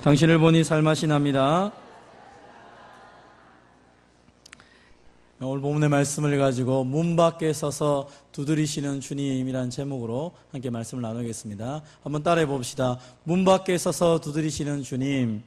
당신을 보니 살맛이 납니다. 오늘 본문의 말씀을 가지고 문 밖에 서서 두드리시는 주님이라는 제목으로 함께 말씀을 나누겠습니다. 한번 따라해 봅시다. 문 밖에 서서 두드리시는 주님.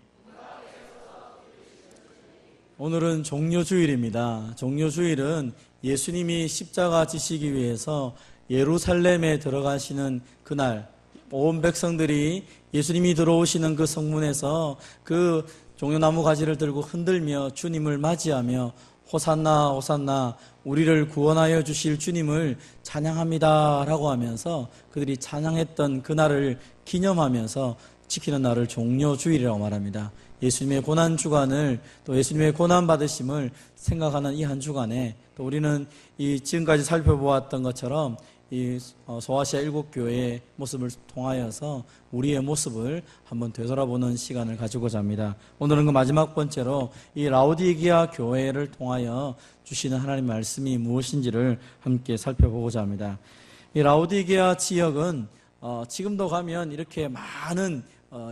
오늘은 종료주일입니다. 종료주일은 예수님이 십자가 지시기 위해서 예루살렘에 들어가시는 그날, 온 백성들이 예수님이 들어오시는 그 성문에서 그 종려나무 가지를 들고 흔들며 주님을 맞이하며 호산나 호산나 우리를 구원하여 주실 주님을 찬양합니다 라고 하면서 그들이 찬양했던 그날을 기념하면서 지키는 날을 종료주일이라고 말합니다. 예수님의 고난주간을, 또 예수님의 고난받으심을 생각하는 이 한 주간에 또 우리는 이 지금까지 살펴보았던 것처럼 이 소아시아 7교회의 모습을 통하여서 우리의 모습을 한번 되돌아보는 시간을 가지고자 합니다. 오늘은 그 마지막 번째로 이 라오디게아 교회를 통하여 주시는 하나님 말씀이 무엇인지를 함께 살펴보고자 합니다. 이 라오디게아 지역은 지금도 가면 이렇게 많은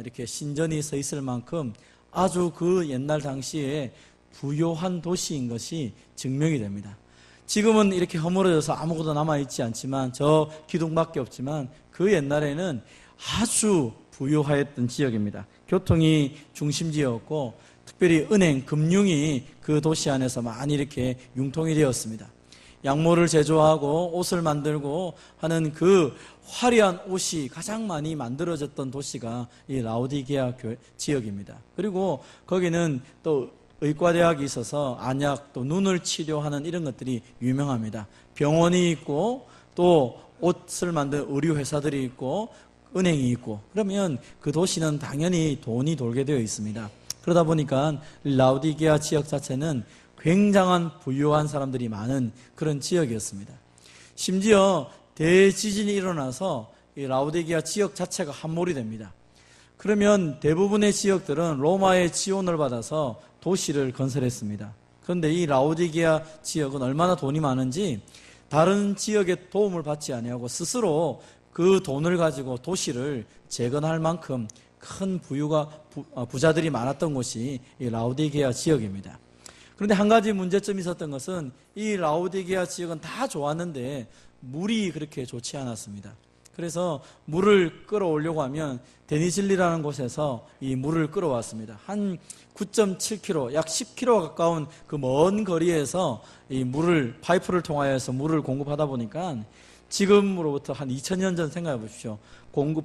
이렇게 신전이 서 있을 만큼 아주 그 옛날 당시에 부요한 도시인 것이 증명이 됩니다. 지금은 이렇게 허물어져서 아무것도 남아있지 않지만 저 기둥밖에 없지만 그 옛날에는 아주 부유하였던 지역입니다. 교통이 중심지였고 특별히 은행, 금융이 그 도시 안에서 많이 이렇게 융통이 되었습니다. 양모를 제조하고 옷을 만들고 하는 그 화려한 옷이 가장 많이 만들어졌던 도시가 이 라오디게아 지역입니다. 그리고 거기는 또 의과대학이 있어서 안약, 또 눈을 치료하는 이런 것들이 유명합니다. 병원이 있고 또 옷을 만드는 의류회사들이 있고 은행이 있고, 그러면 그 도시는 당연히 돈이 돌게 되어 있습니다. 그러다 보니까 라오디게아 지역 자체는 굉장한 부유한 사람들이 많은 그런 지역이었습니다. 심지어 대지진이 일어나서 이 라오디게아 지역 자체가 함몰이 됩니다. 그러면 대부분의 지역들은 로마의 지원을 받아서 도시를 건설했습니다. 그런데 이 라오디게아 지역은 얼마나 돈이 많은지 다른 지역의 도움을 받지 아니하고 스스로 그 돈을 가지고 도시를 재건할 만큼 큰 부자들이 많았던 곳이 이 라오디게아 지역입니다. 그런데 한 가지 문제점이 있었던 것은 이 라오디게아 지역은 다 좋았는데 물이 그렇게 좋지 않았습니다. 그래서 물을 끌어오려고 하면 데니즐리라는 곳에서 이 물을 끌어왔습니다. 한 9.7km, 약 10km 가까운 그 먼 거리에서 이 물을, 파이프를 통하여서 물을 공급하다 보니까 지금으로부터 한 2000년 전 생각해 보십시오.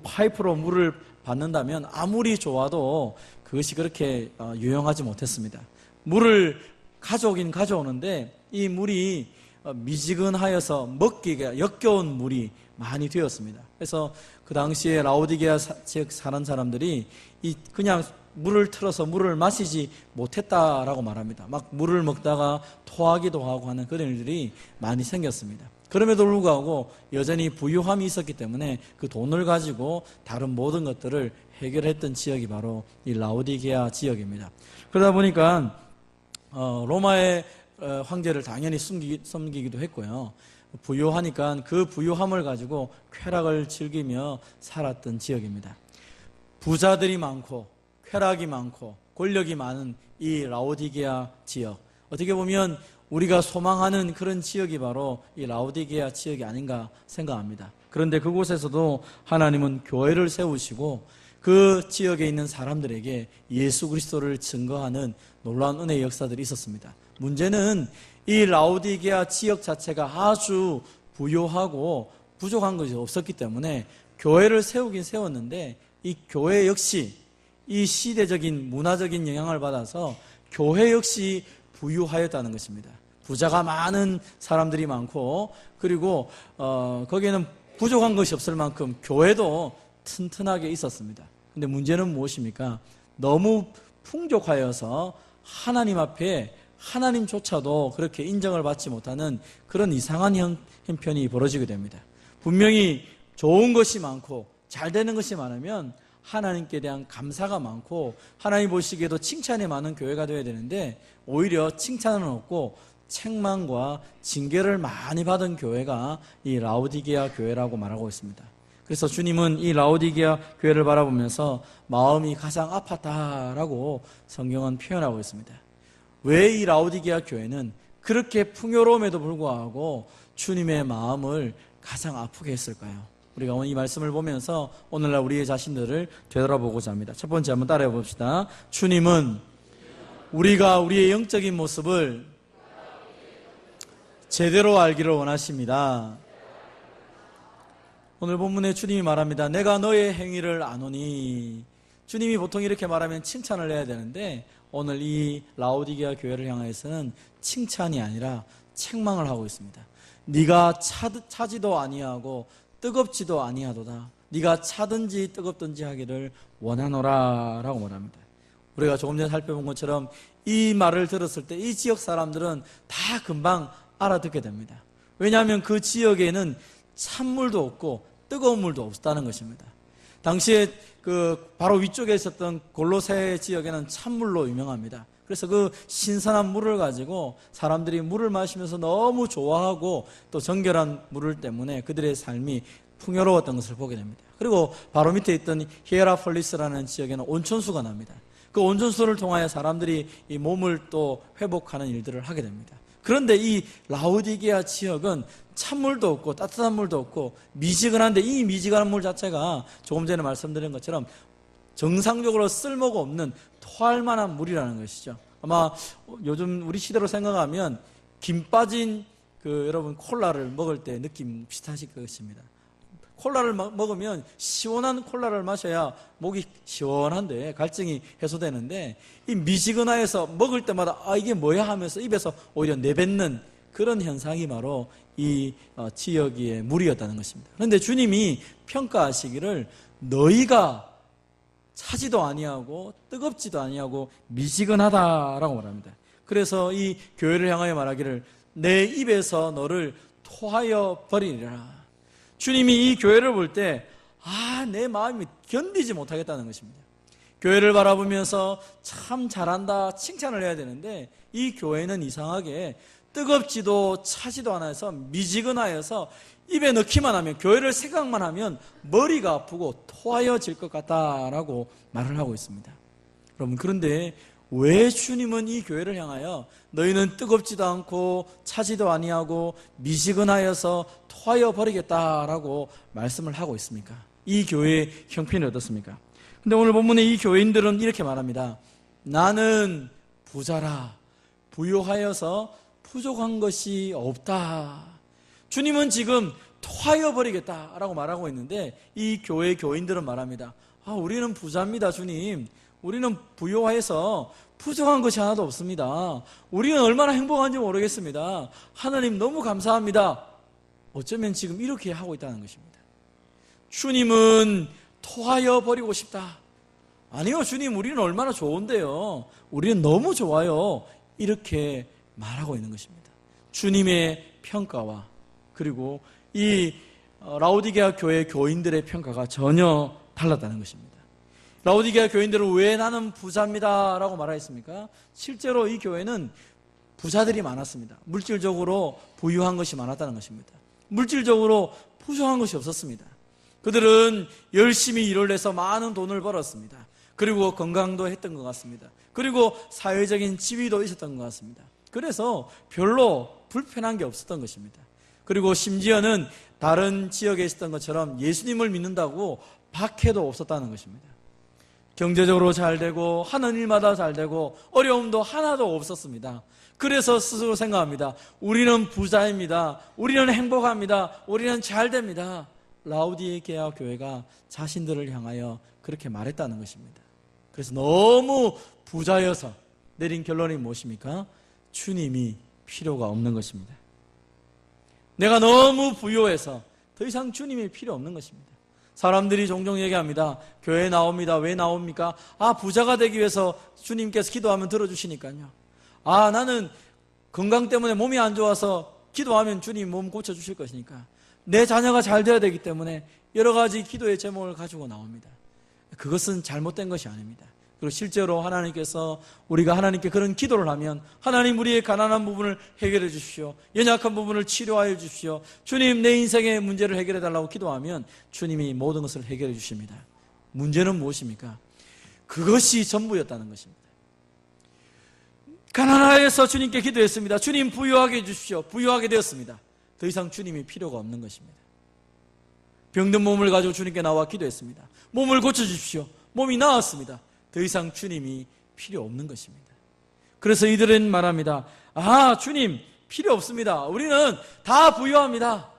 파이프로 물을 받는다면 아무리 좋아도 그것이 그렇게 유용하지 못했습니다. 물을 가져오긴 가져오는데 이 물이 미지근하여서 먹기가 역겨운 물이 많이 되었습니다. 그래서 그 당시에 라오디게아 지역 사는 사람들이 그냥 물을 틀어서 물을 마시지 못했다라고 말합니다. 막 물을 먹다가 토하기도 하고 하는 그런 일들이 많이 생겼습니다. 그럼에도 불구하고 여전히 부유함이 있었기 때문에 그 돈을 가지고 다른 모든 것들을 해결했던 지역이 바로 이 라오디게아 지역입니다. 그러다 보니까 로마의 황제를 당연히 섬기기도 했고요. 부유하니까 그 부유함을 가지고 쾌락을 즐기며 살았던 지역입니다. 부자들이 많고 쾌락이 많고 권력이 많은 이 라오디게아 지역, 어떻게 보면 우리가 소망하는 그런 지역이 바로 이 라오디게아 지역이 아닌가 생각합니다. 그런데 그곳에서도 하나님은 교회를 세우시고 그 지역에 있는 사람들에게 예수 그리스도를 증거하는 놀라운 은혜의 역사들이 있었습니다. 문제는 이 라오디게아 지역 자체가 아주 부유하고 부족한 것이 없었기 때문에 교회를 세우긴 세웠는데 이 교회 역시 이 시대적인 문화적인 영향을 받아서 교회 역시 부유하였다는 것입니다. 부자가 많은 사람들이 많고 그리고 거기에는 부족한 것이 없을 만큼 교회도 튼튼하게 있었습니다. 그런데 문제는 무엇입니까? 너무 풍족하여서 하나님 앞에 하나님조차도 그렇게 인정을 받지 못하는 그런 이상한 형편이 벌어지게 됩니다. 분명히 좋은 것이 많고 잘 되는 것이 많으면 하나님께 대한 감사가 많고 하나님 보시기에도 칭찬이 많은 교회가 되어야 되는데 오히려 칭찬은 없고 책망과 징계를 많이 받은 교회가 이 라오디게아 교회라고 말하고 있습니다. 그래서 주님은 이 라오디게아 교회를 바라보면서 마음이 가장 아팠다라고 성경은 표현하고 있습니다. 왜 이 라오디게아 교회는 그렇게 풍요로움에도 불구하고 주님의 마음을 가장 아프게 했을까요? 우리가 오늘 이 말씀을 보면서 오늘날 우리의 자신들을 되돌아보고자 합니다. 첫 번째 한번 따라해 봅시다. 주님은 우리가 우리의 영적인 모습을 제대로 알기를 원하십니다. 오늘 본문에 주님이 말합니다. 내가 너의 행위를 아노니. 주님이 보통 이렇게 말하면 칭찬을 해야 되는데 오늘 이 라오디게아 교회를 향해서는 칭찬이 아니라 책망을 하고 있습니다. 네가 차지도 아니하고 뜨겁지도 아니하도다. 네가 차든지 뜨겁든지 하기를 원하노라 라고 말합니다. 우리가 조금 전에 살펴본 것처럼 이 말을 들었을 때 이 지역 사람들은 다 금방 알아듣게 됩니다. 왜냐하면 그 지역에는 찬물도 없고 뜨거운 물도 없었다는 것입니다. 당시에 바로 위쪽에 있었던 골로새 지역에는 찬물로 유명합니다. 그래서 그 신선한 물을 가지고 사람들이 물을 마시면서 너무 좋아하고 또 정결한 물을 때문에 그들의 삶이 풍요로웠던 것을 보게 됩니다. 그리고 바로 밑에 있던 히에라폴리스라는 지역에는 온천수가 납니다. 그 온천수를 통하여 사람들이 이 몸을 또 회복하는 일들을 하게 됩니다. 그런데 이 라오디게아 지역은 찬물도 없고 따뜻한 물도 없고 미지근한데 이 미지근한 물 자체가 조금 전에 말씀드린 것처럼 정상적으로 쓸모가 없는 토할 만한 물이라는 것이죠. 아마 요즘 우리 시대로 생각하면 김 빠진 여러분 콜라를 먹을 때 느낌 비슷하실 것입니다. 콜라를 먹으면 시원한 콜라를 마셔야 목이 시원한데 갈증이 해소되는데 이 미지근하여서 먹을 때마다 이게 뭐야 하면서 입에서 오히려 내뱉는 그런 현상이 바로 이 지역의 물이었다는 것입니다. 그런데 주님이 평가하시기를 너희가 차지도 아니하고 뜨겁지도 아니하고 미지근하다라고 말합니다. 그래서 이 교회를 향하여 말하기를 내 입에서 너를 토하여 버리리라. 주님이 이 교회를 볼 때 내 마음이 견디지 못하겠다는 것입니다. 교회를 바라보면서 참 잘한다 칭찬을 해야 되는데 이 교회는 이상하게 뜨겁지도 차지도 않아서 미지근하여서 입에 넣기만 하면 교회를 생각만 하면 머리가 아프고 토하여질 것 같다라고 말을 하고 있습니다. 여러분 그런데 왜 주님은 이 교회를 향하여 너희는 뜨겁지도 않고 차지도 아니하고 미지근하여서 토하여 버리겠다라고 말씀을 하고 있습니까? 이 교회의 형편이 어떻습니까? 근데 오늘 본문에 이 교인들은 이렇게 말합니다. 나는 부자라 부요하여서 부족한 것이 없다. 주님은 지금 토하여 버리겠다라고 말하고 있는데 이 교회 교인들은 말합니다. 우리는 부자입니다 주님. 우리는 부요해서 부족한 것이 하나도 없습니다. 우리는 얼마나 행복한지 모르겠습니다. 하나님 너무 감사합니다. 어쩌면 지금 이렇게 하고 있다는 것입니다. 주님은 토하여 버리고 싶다. 아니요 주님 우리는 얼마나 좋은데요. 우리는 너무 좋아요. 이렇게 말하고 있는 것입니다. 주님의 평가와 그리고 이 라오디게아 교회 교인들의 평가가 전혀 달랐다는 것입니다. 라오디게아 교인들은 왜 나는 부자입니다 라고 말하였습니까? 실제로 이 교회는 부자들이 많았습니다. 물질적으로 부유한 것이 많았다는 것입니다. 물질적으로 부족한 것이 없었습니다. 그들은 열심히 일을 해서 많은 돈을 벌었습니다. 그리고 건강도 했던 것 같습니다. 그리고 사회적인 지위도 있었던 것 같습니다. 그래서 별로 불편한 게 없었던 것입니다. 그리고 심지어는 다른 지역에 있었던 것처럼 예수님을 믿는다고 박해도 없었다는 것입니다. 경제적으로 잘 되고 하는 일마다 잘 되고 어려움도 하나도 없었습니다. 그래서 스스로 생각합니다. 우리는 부자입니다. 우리는 행복합니다. 우리는 잘 됩니다. 라오디게아 교회가 자신들을 향하여 그렇게 말했다는 것입니다. 그래서 너무 부자여서 내린 결론이 무엇입니까? 주님이 필요가 없는 것입니다. 내가 너무 부유해서 더 이상 주님이 필요 없는 것입니다. 사람들이 종종 얘기합니다. 교회에 나옵니다. 왜 나옵니까? 부자가 되기 위해서 주님께서 기도하면 들어주시니까요. 나는 건강 때문에 몸이 안 좋아서 기도하면 주님 몸 고쳐주실 것이니까. 내 자녀가 잘 되어야 되기 때문에 여러 가지 기도의 제목을 가지고 나옵니다. 그것은 잘못된 것이 아닙니다. 그리고 실제로 하나님께서 우리가 하나님께 그런 기도를 하면 하나님 우리의 가난한 부분을 해결해 주십시오. 연약한 부분을 치료하여 주십시오. 주님 내 인생의 문제를 해결해 달라고 기도하면 주님이 모든 것을 해결해 주십니다. 문제는 무엇입니까? 그것이 전부였다는 것입니다. 가난하여서 주님께 기도했습니다. 주님 부유하게 해주십시오. 부유하게 되었습니다. 더 이상 주님이 필요가 없는 것입니다. 병든 몸을 가지고 주님께 나와 기도했습니다. 몸을 고쳐주십시오. 몸이 나았습니다. 더 이상 주님이 필요 없는 것입니다. 그래서 이들은 말합니다. 아, 주님 필요 없습니다. 우리는 다 부유합니다.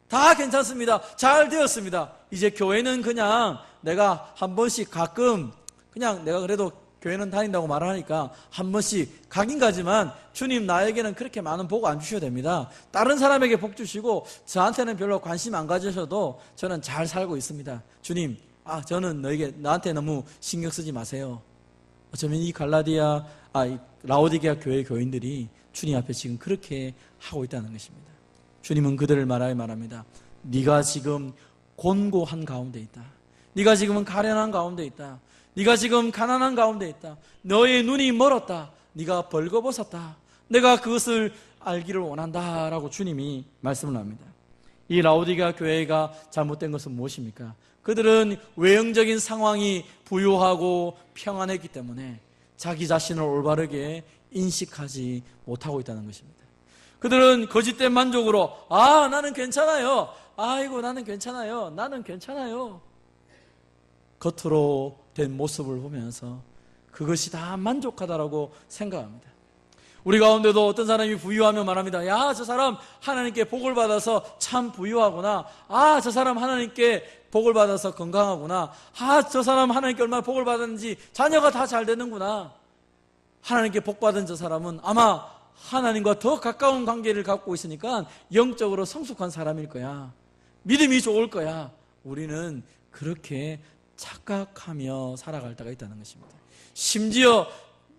다 괜찮습니다. 잘 되었습니다. 이제 교회는 그냥 내가 한 번씩 가끔 그냥 내가 그래도 교회는 다닌다고 말하니까 한 번씩 가긴 가지만 주님 나에게는 그렇게 많은 복 안 주셔도 됩니다. 다른 사람에게 복 주시고 저한테는 별로 관심 안 가지셔도 저는 잘 살고 있습니다. 주님, 저는 나한테 너무 신경 쓰지 마세요. 어쩌면 이 라오디게아 교회 교인들이 주님 앞에 지금 그렇게 하고 있다는 것입니다. 주님은 그들을 말합니다. 네가 지금 곤고한 가운데 있다. 네가 지금은 가련한 가운데 있다. 네가 지금 가난한 가운데 있다. 너의 눈이 멀었다. 네가 벌거벗었다. 내가 그것을 알기를 원한다라고 주님이 말씀을 합니다. 이 라오디게아 교회가 잘못된 것은 무엇입니까? 그들은 외형적인 상황이 부유하고 평안했기 때문에 자기 자신을 올바르게 인식하지 못하고 있다는 것입니다. 그들은 거짓된 만족으로 나는 괜찮아요. 아이고 나는 괜찮아요. 나는 괜찮아요. 겉으로 된 모습을 보면서 그것이 다 만족하다라고 생각합니다. 우리 가운데도 어떤 사람이 부유하면 말합니다. 야, 저 사람 하나님께 복을 받아서 참 부유하구나. 저 사람 하나님께 복을 받아서 건강하구나. 저 사람 하나님께 얼마나 복을 받았는지 자녀가 다 잘 되는구나. 하나님께 복 받은 저 사람은 아마 하나님과 더 가까운 관계를 갖고 있으니까 영적으로 성숙한 사람일 거야. 믿음이 좋을 거야. 우리는 그렇게 착각하며 살아갈 때가 있다는 것입니다. 심지어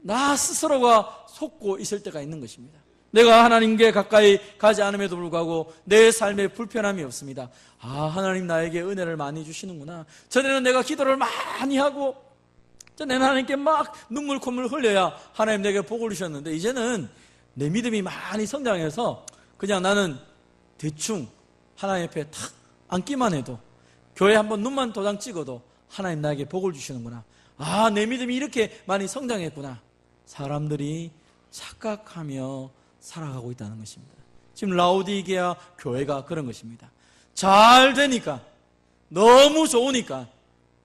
나 스스로가 속고 있을 때가 있는 것입니다. 내가 하나님께 가까이 가지 않음에도 불구하고 내 삶에 불편함이 없습니다. 하나님 나에게 은혜를 많이 주시는구나. 전에는 내가 기도를 많이 하고 전에는 하나님께 막 눈물 콧물 흘려야 하나님 내게 복을 주셨는데 이제는 내 믿음이 많이 성장해서 그냥 나는 대충 하나님 옆에 탁 앉기만 해도 교회 한번 눈만 도장 찍어도 하나님 나에게 복을 주시는구나. 내 믿음이 이렇게 많이 성장했구나. 사람들이 착각하며 살아가고 있다는 것입니다. 지금 라오디게아 교회가 그런 것입니다. 잘 되니까, 너무 좋으니까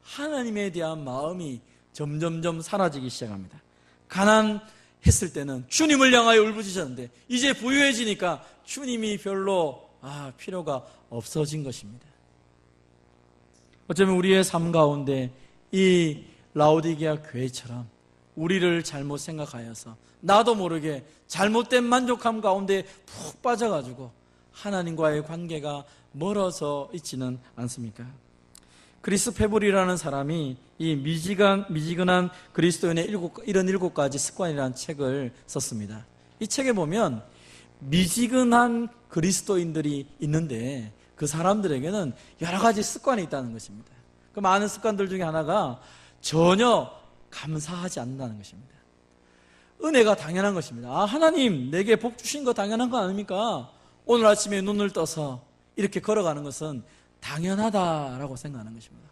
하나님에 대한 마음이 점점점 사라지기 시작합니다. 가난했을 때는 주님을 향하여 울부짖었는데 이제 부유해지니까 주님이 별로 필요가 없어진 것입니다. 어쩌면 우리의 삶 가운데 이 라오디게아 교회처럼 우리를 잘못 생각하여서 나도 모르게 잘못된 만족함 가운데 푹 빠져가지고 하나님과의 관계가 멀어져 있지는 않습니까? 크리스 페블이라는 사람이 이 미지근한 그리스도인의 이런 7가지 습관이라는 책을 썼습니다. 이 책에 보면 미지근한 그리스도인들이 있는데 그 사람들에게는 여러 가지 습관이 있다는 것입니다. 그 많은 습관들 중에 하나가 전혀 감사하지 않는다는 것입니다. 은혜가 당연한 것입니다. 하나님 내게 복 주신 거 당연한 거 아닙니까? 오늘 아침에 눈을 떠서 이렇게 걸어가는 것은 당연하다라고 생각하는 것입니다.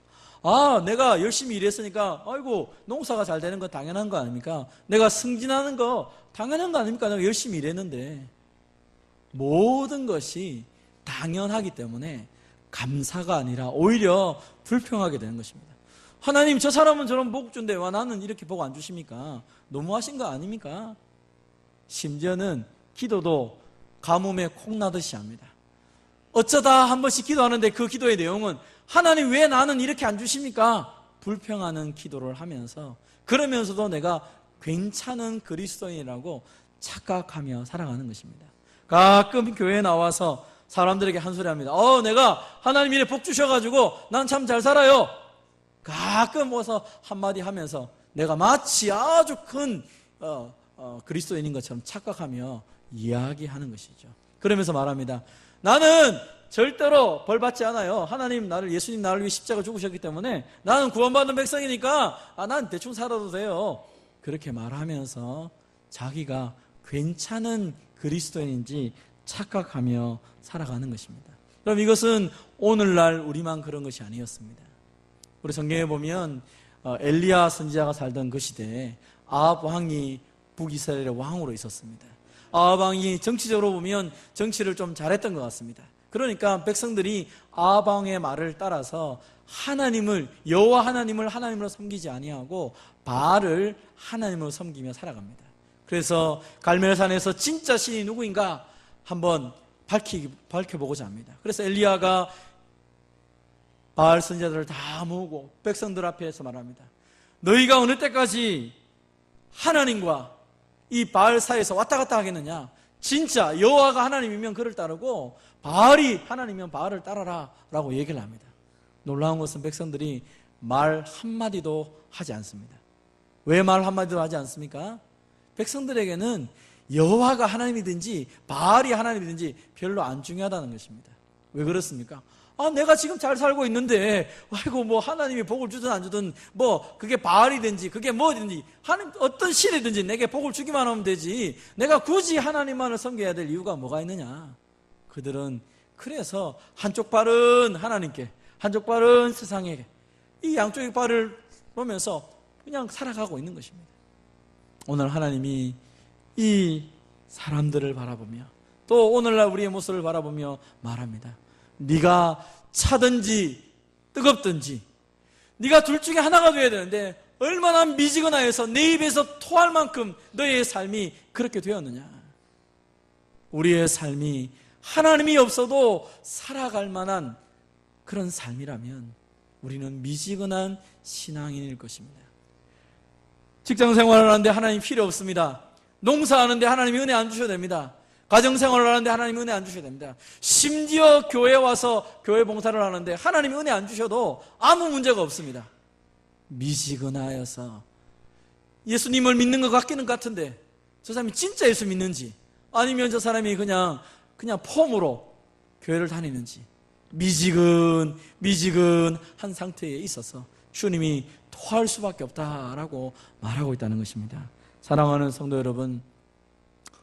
내가 열심히 일했으니까 아이고 농사가 잘 되는 건 당연한 거 아닙니까? 내가 승진하는 거 당연한 거 아닙니까? 내가 열심히 일했는데 모든 것이 당연하기 때문에 감사가 아니라 오히려 불평하게 되는 것입니다. 하나님 저 사람은 저런 복 준대 와 나는 이렇게 복 안 주십니까? 너무하신 거 아닙니까? 심지어는 기도도 가뭄에 콩나듯이 합니다. 어쩌다 한 번씩 기도하는데 그 기도의 내용은 하나님 왜 나는 이렇게 안 주십니까? 불평하는 기도를 하면서 그러면서도 내가 괜찮은 그리스도인이라고 착각하며 살아가는 것입니다. 가끔 교회에 나와서 사람들에게 한 소리 합니다. 내가 하나님 이래 복 주셔가지고 난 참 잘 살아요. 가끔 와서 한마디 하면서 내가 마치 아주 큰 그리스도인인 것처럼 착각하며 이야기하는 것이죠. 그러면서 말합니다. 나는 절대로 벌 받지 않아요. 예수님 나를 위해 십자가 죽으셨기 때문에 나는 구원받은 백성이니까 난 대충 살아도 돼요. 그렇게 말하면서 자기가 괜찮은 그리스도인인지 착각하며 살아가는 것입니다. 그럼 이것은 오늘날 우리만 그런 것이 아니었습니다. 우리 성경에 보면 엘리야 선지자가 살던 그 시대에 아합 왕이 북이스라엘의 왕으로 있었습니다. 아합 왕이 정치적으로 보면 정치를 좀 잘했던 것 같습니다. 그러니까 백성들이 아합 왕의 말을 따라서 여호와 하나님을 하나님으로 섬기지 아니하고 바알을 하나님으로 섬기며 살아갑니다. 그래서 갈멜산에서 진짜 신이 누구인가 한번 밝혀보고자 합니다. 그래서 엘리야가 바알 선지자들을 다 모으고 백성들 앞에서 말합니다. 너희가 어느 때까지 하나님과 이 바알 사이에서 왔다 갔다 하겠느냐? 진짜 여호와가 하나님이면 그를 따르고 바알이 하나님이면 바알을 따라라 라고 얘기를 합니다. 놀라운 것은 백성들이 말 한마디도 하지 않습니다. 왜 말 한마디도 하지 않습니까? 백성들에게는 여호와가 하나님이든지 바알이 하나님이든지 별로 안 중요하다는 것입니다. 왜 그렇습니까? 내가 지금 잘 살고 있는데 하나님이 복을 주든 안 주든 그게 바알이든지 그게 뭐든지 어떤 신이든지 내게 복을 주기만 하면 되지 내가 굳이 하나님만을 섬겨야 될 이유가 뭐가 있느냐. 그들은 그래서 한쪽 발은 하나님께 한쪽 발은 세상에게 이 양쪽의 발을 보면서 그냥 살아가고 있는 것입니다. 오늘 하나님이 이 사람들을 바라보며 또 오늘날 우리의 모습을 바라보며 말합니다. 네가 차든지 뜨겁든지 네가 둘 중에 하나가 되어야 되는데 얼마나 미지근하여서 내 입에서 토할 만큼 너의 삶이 그렇게 되었느냐. 우리의 삶이 하나님이 없어도 살아갈 만한 그런 삶이라면 우리는 미지근한 신앙인일 것입니다. 직장생활을 하는데 하나님 필요 없습니다. 농사하는데 하나님이 은혜 안 주셔도 됩니다. 가정생활을 하는데 하나님이 은혜 안 주셔도 됩니다. 심지어 교회에 와서 교회 봉사를 하는데 하나님이 은혜 안 주셔도 아무 문제가 없습니다. 미지근하여서 예수님을 믿는 것 같기는 같은데 저 사람이 진짜 예수 믿는지 아니면 저 사람이 그냥 폼으로 교회를 다니는지 미지근한 상태에 있어서 주님이 토할 수밖에 없다라고 말하고 있다는 것입니다. 사랑하는 성도 여러분,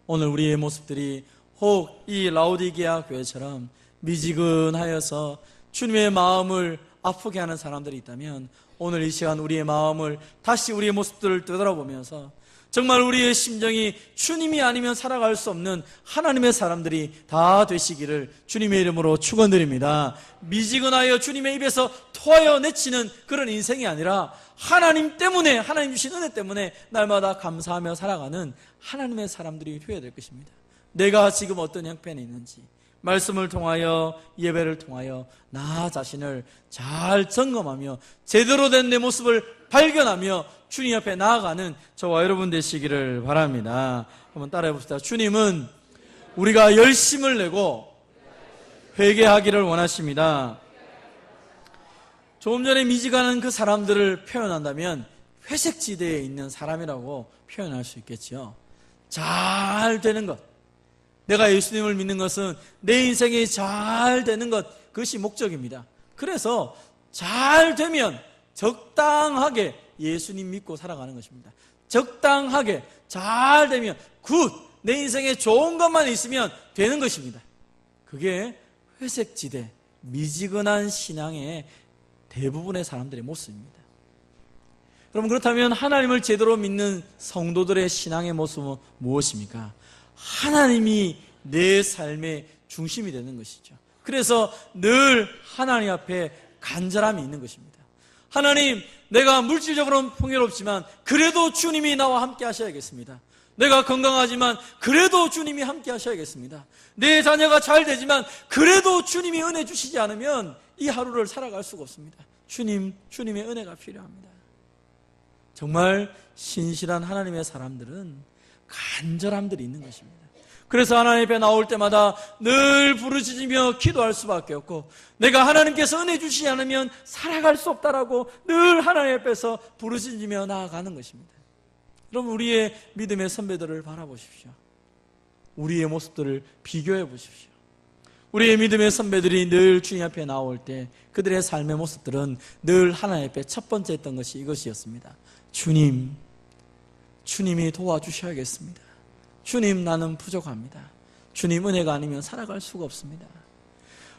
오늘 우리의 모습들이 혹 이 라오디게아 교회처럼 미지근하여서 주님의 마음을 아프게 하는 사람들이 있다면 오늘 이 시간 우리의 마음을 다시 우리의 모습들을 되돌아보면서 정말 우리의 심정이 주님이 아니면 살아갈 수 없는 하나님의 사람들이 다 되시기를 주님의 이름으로 축원드립니다. 미지근하여 주님의 입에서 토하여 내치는 그런 인생이 아니라 하나님 때문에 하나님 주신 은혜 때문에 날마다 감사하며 살아가는 하나님의 사람들이 되어야 될 것입니다. 내가 지금 어떤 형편에 있는지 말씀을 통하여 예배를 통하여 나 자신을 잘 점검하며 제대로 된 내 모습을 발견하며 주님 앞에 나아가는 저와 여러분 되시기를 바랍니다. 한번 따라해 봅시다. 주님은 우리가 열심을 내고 회개하기를 원하십니다. 조금 전에 미지근한 그 사람들을 표현한다면 회색지대에 있는 사람이라고 표현할 수 있겠지요. 잘 되는 것, 내가 예수님을 믿는 것은 내 인생이 잘 되는 것, 그것이 목적입니다. 그래서 잘 되면 적당하게 예수님 믿고 살아가는 것입니다. 적당하게 잘 되면 내 인생에 좋은 것만 있으면 되는 것입니다. 그게 회색지대, 미지근한 신앙의 대부분의 사람들의 모습입니다. 여러분, 그렇다면 하나님을 제대로 믿는 성도들의 신앙의 모습은 무엇입니까? 하나님이 내 삶의 중심이 되는 것이죠. 그래서 늘 하나님 앞에 간절함이 있는 것입니다. 하나님, 내가 물질적으로는 풍요롭지만 그래도 주님이 나와 함께 하셔야겠습니다. 내가 건강하지만 그래도 주님이 함께 하셔야겠습니다. 내 자녀가 잘 되지만 그래도 주님이 은혜 주시지 않으면 이 하루를 살아갈 수가 없습니다. 주님의 은혜가 필요합니다. 정말 신실한 하나님의 사람들은 간절함들이 있는 것입니다. 그래서 하나님 앞에 나올 때마다 늘 부르짖으며 기도할 수밖에 없고 내가 하나님께서 은혜 주시지 않으면 살아갈 수 없다라고 늘 하나님 앞에서 부르짖으며 나아가는 것입니다. 여러분, 우리의 믿음의 선배들을 바라보십시오. 우리의 모습들을 비교해 보십시오. 우리의 믿음의 선배들이 늘 주님 앞에 나올 때 그들의 삶의 모습들은 늘 하나님 앞에 첫 번째 했던 것이 이것이었습니다. 주님, 주님이 도와주셔야겠습니다. 주님, 나는 부족합니다. 주님 은혜가 아니면 살아갈 수가 없습니다.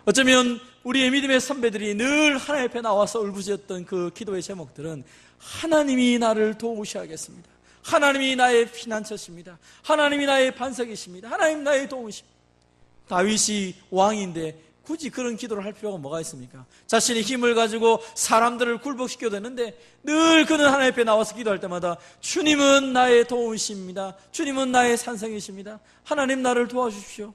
어쩌면 우리의 믿음의 선배들이 늘 하나님 앞에 나와서 울부짖었던 그 기도의 제목들은 하나님이 나를 도우셔야겠습니다. 하나님이 나의 피난처십니다. 하나님이 나의 반석이십니다. 하나님 나의 도우십니다. 다윗이 왕인데 굳이 그런 기도를 할 필요가 뭐가 있습니까? 자신의 힘을 가지고 사람들을 굴복시켜야 되는데 늘 그는 하나님 앞에 나와서 기도할 때마다 주님은 나의 도우십니다. 주님은 나의 산성이십니다. 하나님 나를 도와주십시오.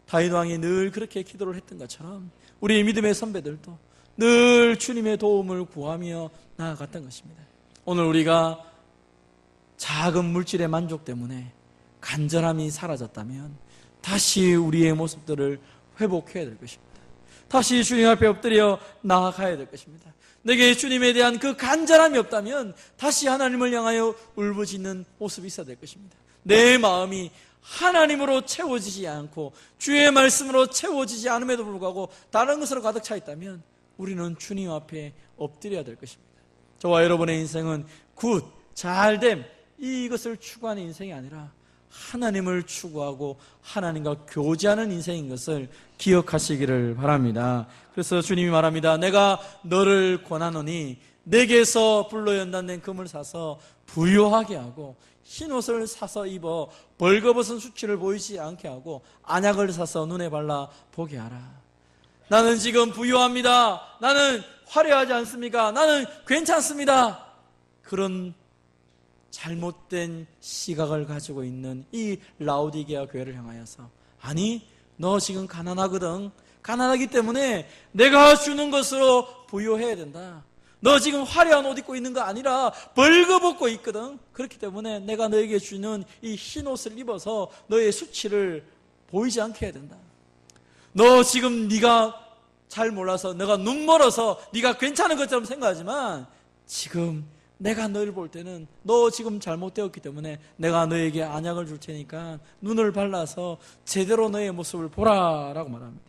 다윗 왕이 늘 그렇게 기도를 했던 것처럼 우리 믿음의 선배들도 늘 주님의 도움을 구하며 나아갔던 것입니다. 오늘 우리가 작은 물질의 만족 때문에 간절함이 사라졌다면 다시 우리의 모습들을 회복해야 될 것입니다. 다시 주님 앞에 엎드려 나아가야 될 것입니다. 내게 주님에 대한 그 간절함이 없다면 다시 하나님을 향하여 울부짖는 모습이 있어야 될 것입니다. 내 마음이 하나님으로 채워지지 않고 주의 말씀으로 채워지지 않음에도 불구하고 다른 것으로 가득 차 있다면 우리는 주님 앞에 엎드려야 될 것입니다. 저와 여러분의 인생은 굿, 잘됨, 이것을 추구하는 인생이 아니라 하나님을 추구하고 하나님과 교제하는 인생인 것을 기억하시기를 바랍니다. 그래서 주님이 말합니다. 내가 너를 권하노니 내게서 불로 연단된 금을 사서 부유하게 하고 흰옷을 사서 입어 벌거벗은 수치를 보이지 않게 하고 안약을 사서 눈에 발라 보게 하라. 나는 지금 부유합니다. 나는 화려하지 않습니까? 나는 괜찮습니다. 그런 잘못된 시각을 가지고 있는 이 라오디게아 교회를 향하여서 아니, 너 지금 가난하거든. 가난하기 때문에 내가 주는 것으로 부유해야 된다. 너 지금 화려한 옷 입고 있는 거 아니라 벌거벗고 있거든. 그렇기 때문에 내가 너에게 주는 이 흰 옷을 입어서 너의 수치를 보이지 않게 해야 된다. 너 지금 네가 잘 몰라서 너가 눈 멀어서 네가 괜찮은 것처럼 생각하지만 지금 내가 너를 볼 때는 너 지금 잘못되었기 때문에 내가 너에게 안약을 줄 테니까 눈을 발라서 제대로 너의 모습을 보라라고 말합니다.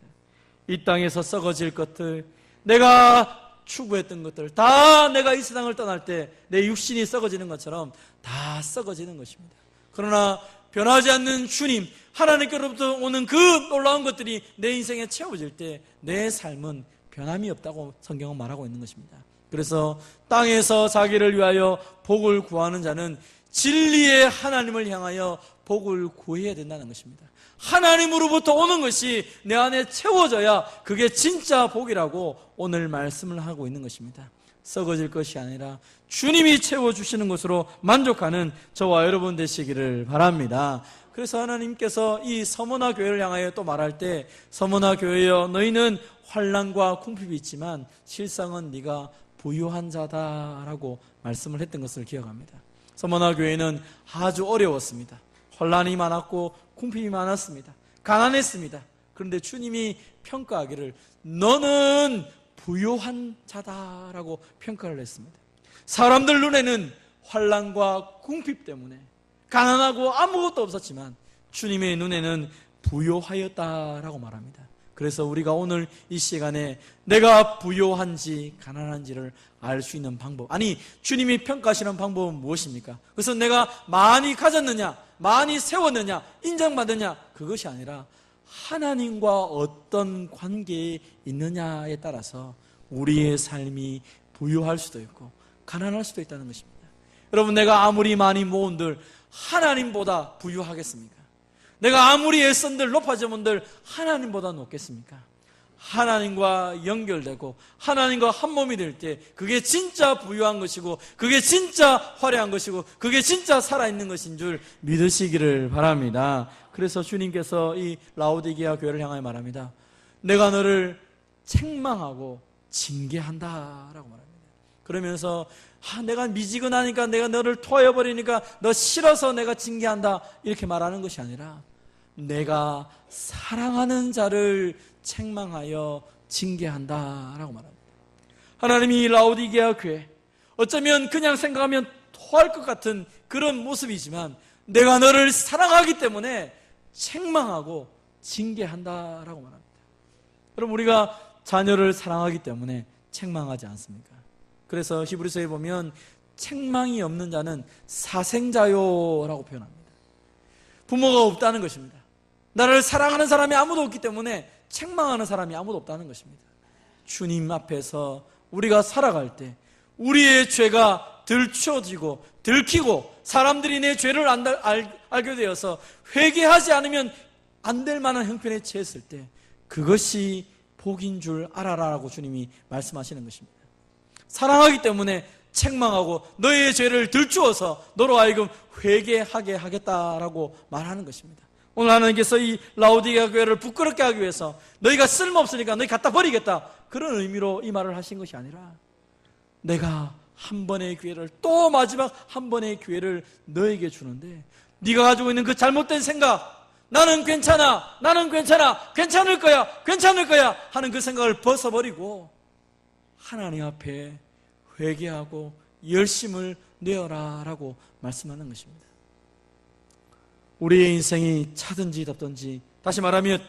이 땅에서 썩어질 것들, 내가 추구했던 것들 다 내가 이 세상을 떠날 때 내 육신이 썩어지는 것처럼 다 썩어지는 것입니다. 그러나 변하지 않는 주님, 하나님께로부터 오는 그 놀라운 것들이 내 인생에 채워질 때 내 삶은 변함이 없다고 성경은 말하고 있는 것입니다. 그래서 땅에서 자기를 위하여 복을 구하는 자는 진리의 하나님을 향하여 복을 구해야 된다는 것입니다. 하나님으로부터 오는 것이 내 안에 채워져야 그게 진짜 복이라고 오늘 말씀을 하고 있는 것입니다. 썩어질 것이 아니라 주님이 채워주시는 것으로 만족하는 저와 여러분 되시기를 바랍니다. 그래서 하나님께서 이 서머나 교회를 향하여 또 말할 때 서머나 교회여 너희는 환난과 궁핍이 있지만 실상은 네가 부유한 자다라고 말씀을 했던 것을 기억합니다. 서머나 교회는 아주 어려웠습니다. 환난이 많았고 궁핍이 많았습니다. 가난했습니다. 그런데 주님이 평가하기를 너는 부유한 자다라고 평가를 했습니다. 사람들 눈에는 환난과 궁핍 때문에 가난하고 아무것도 없었지만 주님의 눈에는 부유하였다라고 말합니다. 그래서 우리가 오늘 이 시간에 내가 부유한지 가난한지를 알 수 있는 방법, 아니 주님이 평가하시는 방법은 무엇입니까? 그것은 내가 많이 가졌느냐, 많이 세웠느냐, 인정받느냐, 그것이 아니라 하나님과 어떤 관계에 있느냐에 따라서 우리의 삶이 부유할 수도 있고 가난할 수도 있다는 것입니다. 여러분, 내가 아무리 많이 모은들 하나님보다 부유하겠습니까? 내가 아무리 애쓴들 높아져본들 하나님보다 높겠습니까? 하나님과 연결되고 하나님과 한 몸이 될 때 그게 진짜 부유한 것이고 그게 진짜 화려한 것이고 그게 진짜 살아있는 것인 줄 믿으시기를 바랍니다. 그래서 주님께서 이 라오디게아 교회를 향하여 말합니다. 내가 너를 책망하고 징계한다라고 말합니다. 그러면서 내가 미지근하니까 내가 너를 토하여버리니까 너 싫어서 내가 징계한다 이렇게 말하는 것이 아니라 내가 사랑하는 자를 책망하여 징계한다라고 말합니다. 하나님이 라오디게아 교회, 어쩌면 그냥 생각하면 토할 것 같은 그런 모습이지만 내가 너를 사랑하기 때문에 책망하고 징계한다라고 말합니다. 그럼 우리가 자녀를 사랑하기 때문에 책망하지 않습니까? 그래서 히브리서에 보면 책망이 없는 자는 사생자요라고 표현합니다. 부모가 없다는 것입니다. 나를 사랑하는 사람이 아무도 없기 때문에 책망하는 사람이 아무도 없다는 것입니다. 주님 앞에서 우리가 살아갈 때 우리의 죄가 들추어지고 들키고 사람들이 내 죄를 알게 되어서 회개하지 않으면 안 될 만한 형편에 처했을 때 그것이 복인 줄 알아라라고 주님이 말씀하시는 것입니다. 사랑하기 때문에 책망하고 너의 죄를 들추어서 너로 하여금 회개하게 하겠다라고 말하는 것입니다. 오늘 하나님께서 이 라오디게아 교회를 부끄럽게 하기 위해서 너희가 쓸모없으니까 너희 갖다 버리겠다, 그런 의미로 이 말을 하신 것이 아니라 내가 한 번의 기회를, 또 마지막 한 번의 기회를 너에게 주는데 네가 가지고 있는 그 잘못된 생각, 나는 괜찮아, 나는 괜찮아, 괜찮을 거야, 괜찮을 거야 하는 그 생각을 벗어버리고 하나님 앞에 회개하고 열심을 내어라 라고 말씀하는 것입니다. 우리의 인생이 차든지 덥든지, 다시 말하면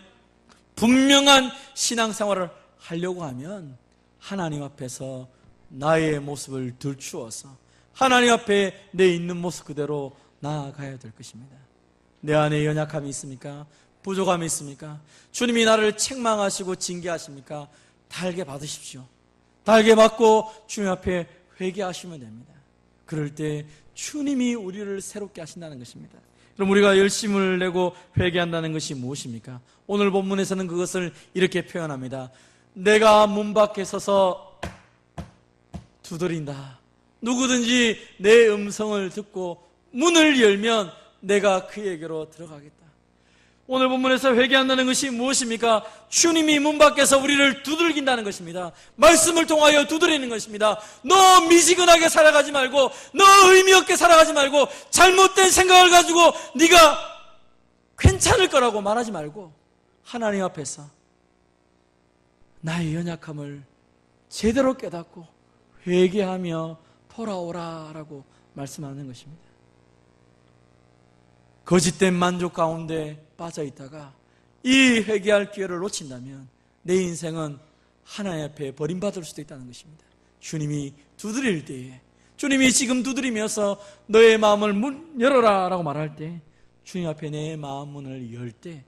분명한 신앙생활을 하려고 하면 하나님 앞에서 나의 모습을 들추어서 하나님 앞에 내 있는 모습 그대로 나아가야 될 것입니다. 내 안에 연약함이 있습니까? 부족함이 있습니까? 주님이 나를 책망하시고 징계하십니까? 달게 받으십시오. 달게 받고 주님 앞에 회개하시면 됩니다. 그럴 때 주님이 우리를 새롭게 하신다는 것입니다. 그럼 우리가 열심을 내고 회개한다는 것이 무엇입니까? 오늘 본문에서는 그것을 이렇게 표현합니다. 내가 문 밖에 서서 두드린다. 누구든지 내 음성을 듣고 문을 열면 내가 그에게로 들어가겠다. 오늘 본문에서 회개한다는 것이 무엇입니까? 주님이 문 밖에서 우리를 두들긴다는 것입니다. 말씀을 통하여 두드리는 것입니다. 너 미지근하게 살아가지 말고, 너 의미 없게 살아가지 말고, 잘못된 생각을 가지고 네가 괜찮을 거라고 말하지 말고 하나님 앞에서 나의 연약함을 제대로 깨닫고 회개하며 돌아오라라고 말씀하는 것입니다. 거짓된 만족 가운데 빠져 있다가 이 회개할 기회를 놓친다면 내 인생은 하나님 앞에 버림받을 수도 있다는 것입니다. 주님이 두드릴 때에, 주님이 지금 두드리면서 너의 마음을 문 열어라 라고 말할 때, 주님 앞에 내 마음 문을 열 때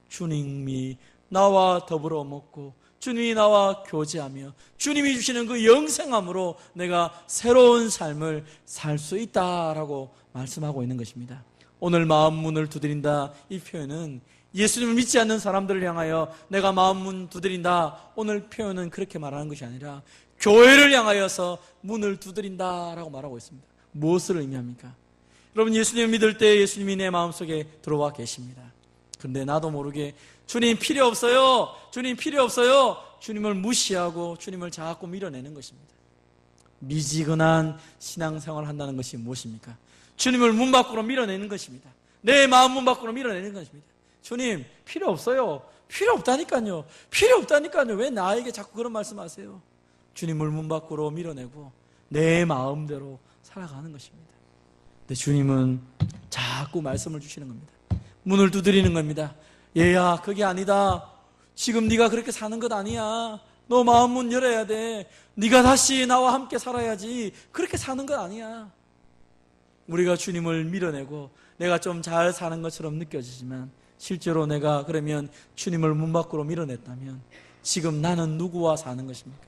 주님이 나와 더불어 먹고 주님이 나와 교제하며 주님이 주시는 그 영생함으로 내가 새로운 삶을 살 수 있다라고 말씀하고 있는 것입니다. 오늘 마음 문을 두드린다, 이 표현은 예수님을 믿지 않는 사람들을 향하여 내가 마음 문 두드린다, 오늘 표현은 그렇게 말하는 것이 아니라 교회를 향하여서 문을 두드린다라고 말하고 있습니다. 무엇을 의미합니까? 여러분, 예수님을 믿을 때 예수님이 내 마음속에 들어와 계십니다. 그런데 나도 모르게 주님 필요 없어요, 주님 필요 없어요, 주님을 무시하고 주님을 자꾸 밀어내는 것입니다. 미지근한 신앙생활을 한다는 것이 무엇입니까? 주님을 문 밖으로 밀어내는 것입니다. 내 마음 문 밖으로 밀어내는 것입니다. 주님 필요 없어요, 필요 없다니까요, 필요 없다니까요, 왜 나에게 자꾸 그런 말씀하세요? 주님을 문 밖으로 밀어내고 내 마음대로 살아가는 것입니다. 근데 주님은 자꾸 말씀을 주시는 겁니다. 문을 두드리는 겁니다. 얘야, 그게 아니다. 지금 네가 그렇게 사는 것 아니야. 너 마음 문 열어야 돼. 네가 다시 나와 함께 살아야지. 그렇게 사는 것 아니야. 우리가 주님을 밀어내고 내가 좀 잘 사는 것처럼 느껴지지만 실제로 내가 그러면 주님을 문 밖으로 밀어냈다면 지금 나는 누구와 사는 것입니까?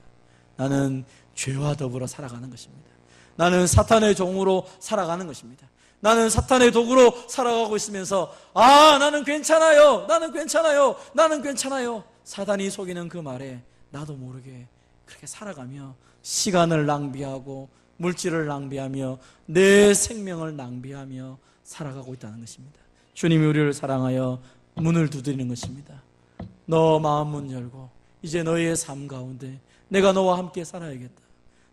나는 죄와 더불어 살아가는 것입니다. 나는 사탄의 종으로 살아가는 것입니다. 나는 사탄의 도구로 살아가고 있으면서 나는 괜찮아요, 나는 괜찮아요, 나는 괜찮아요, 사단이 속이는 그 말에 나도 모르게 그렇게 살아가며 시간을 낭비하고 물질을 낭비하며 내 생명을 낭비하며 살아가고 있다는 것입니다. 주님이 우리를 사랑하여 문을 두드리는 것입니다. 너 마음 문 열고 이제 너의 삶 가운데 내가 너와 함께 살아야겠다.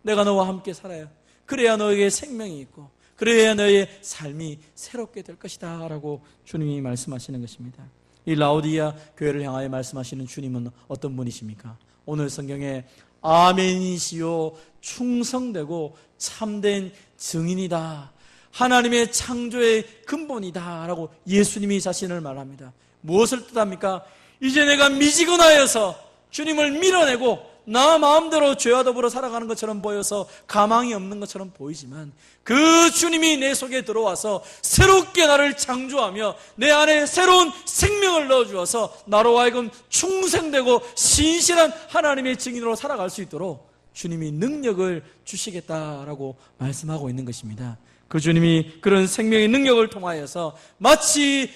내가 너와 함께 살아야, 그래야 너에게 생명이 있고 그래야 너의 삶이 새롭게 될 것이다 라고 주님이 말씀하시는 것입니다. 이 라오디게아 교회를 향하여 말씀하시는 주님은 어떤 분이십니까? 오늘 성경에 아멘이시요 충성되고 참된 증인이다, 하나님의 창조의 근본이다 라고 예수님이 자신을 말합니다. 무엇을 뜻합니까? 이제 내가 미지근하여서 주님을 밀어내고 나 마음대로 죄와 더불어 살아가는 것처럼 보여서 가망이 없는 것처럼 보이지만 그 주님이 내 속에 들어와서 새롭게 나를 창조하며 내 안에 새로운 생명을 넣어주어서 나로 하여금 충성되고 신실한 하나님의 증인으로 살아갈 수 있도록 주님이 능력을 주시겠다라고 말씀하고 있는 것입니다. 그 주님이 그런 생명의 능력을 통하여서 마치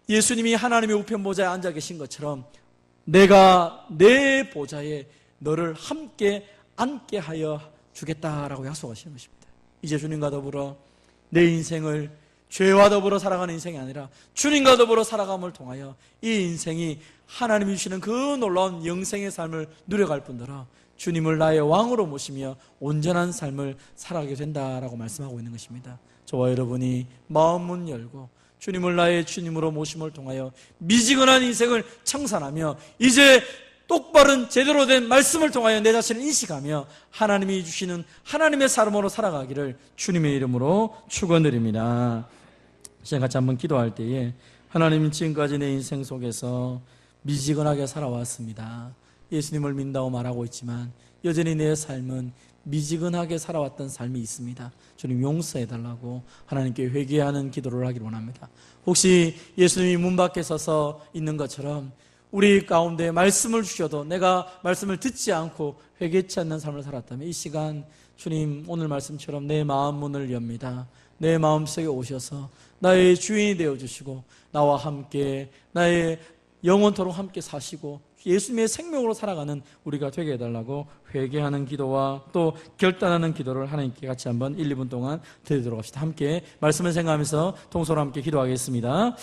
예수님이 하나님의 우편 보좌에 앉아 계신 것처럼 내가 내 보좌에 너를 함께 앉게 하여 주겠다라고 약속하시는 것입니다. 이제 주님과 더불어 내 인생을 죄와 더불어 살아가는 인생이 아니라 주님과 더불어 살아감을 통하여 이 인생이 하나님이 주시는 그 놀라운 영생의 삶을 누려갈 뿐더러 주님을 나의 왕으로 모시며 온전한 삶을 살아가게 된다라고 말씀하고 있는 것입니다. 저와 여러분이 마음문 열고 주님을 나의 주님으로 모심을 통하여 미지근한 인생을 청산하며 이제 똑바른 제대로 된 말씀을 통하여 내 자신을 인식하며 하나님이 주시는 하나님의 삶으로 살아가기를 주님의 이름으로 축원드립니다. 시간 같이 한번 기도할 때에 하나님, 지금까지 내 인생 속에서 미지근하게 살아왔습니다. 예수님을 믿는다고 말하고 있지만 여전히 내 삶은 미지근하게 살아왔던 삶이 있습니다. 주님 용서해달라고 하나님께 회개하는 기도를 하기를 원합니다. 혹시 예수님이 문 밖에 서서 있는 것처럼 우리 가운데 말씀을 주셔도 내가 말씀을 듣지 않고 회개치 않는 삶을 살았다면 이 시간 주님 오늘 말씀처럼 내 마음 문을 엽니다. 내 마음속에 오셔서 나의 주인이 되어주시고 나와 함께 나의 영원토록 함께 사시고 예수님의 생명으로 살아가는 우리가 되게 해달라고 회개하는 기도와 또 결단하는 기도를 하나님께 같이 한번 1, 2분 동안 드리도록 합시다. 함께 말씀을 생각하면서 통솔 함께 기도하겠습니다.